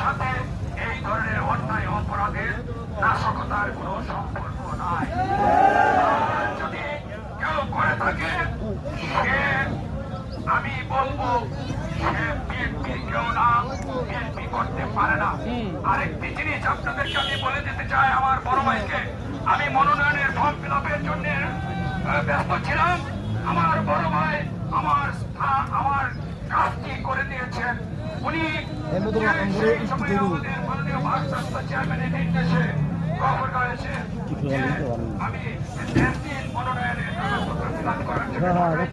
সাথে এই ধরনের অন্যায় অপরাধের নাশকতার কোন সম্পর্ক নাই। যদি কেউ করে থাকে সে, আমি বলবো সে বিএনপির কেউ না, বিএনপি করতে পারে না। আরেকটি জিনিস আপনাদেরকে আমি বলে দিতে চাই, আমার বড় ভাইকে আমি মনোনয়নের ফর্ম ফিল আপের জন্য ব্যস্ত ছিলাম। আমার বড় ভাই আমার কাজটি করে দিয়েছেন। উনি সেই সময় আমাদের মাননীয় ভারপ্রাপ্ত চেয়ারম্যানের নির্দেশে খবরগাঁও এসে আমি মনোনয়নের কাগজপত্র ফিল আপ করার জন্য